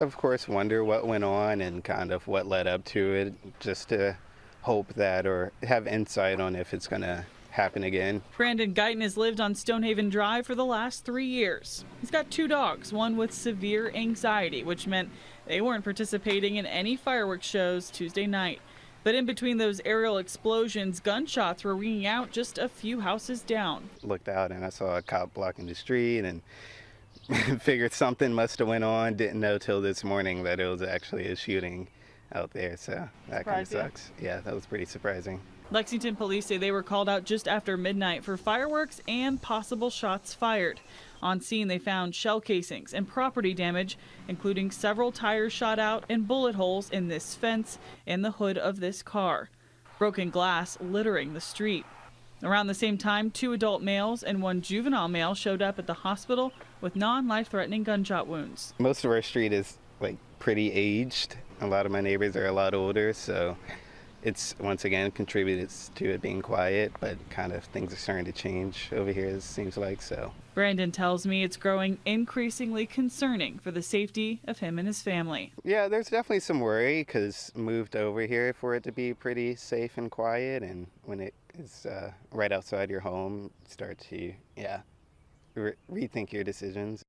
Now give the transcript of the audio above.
Of course, wonder what went on and kind of what led up to it, just to hope that or have insight on if it's going to happen again. Brandon Guyton has lived on Stonehaven Drive for the last 3 years. He's got two dogs, one with severe anxiety, which meant they weren't participating in any fireworks shows Tuesday night. But in between those aerial explosions, gunshots were ringing out just a few houses down. Looked out and I saw a cop blocking the street and figured something must have went on. Didn't know till this morning that it was actually a shooting out there, so that kind of sucks. Yeah, that was pretty surprising. Lexington police say they were called out just after midnight for fireworks and possible shots fired. On scene, they found shell casings and property damage, including several tires shot out and bullet holes in this fence and the hood of this car. Broken glass littering the street. Around the same time, 2 adult males and 1 juvenile male showed up at the hospital with non-life-threatening gunshot wounds. Most of our street is like pretty aged. A lot of my neighbors are a lot older, so it's once again contributed to it being quiet, but kind of things are starting to change over here, it seems like. So Brandon tells me it's growing increasingly concerning for the safety of him and his family. yeah, there's definitely some worry because moved over here for it to be pretty safe and quiet, and when it is right outside your home, start to rethink your decisions.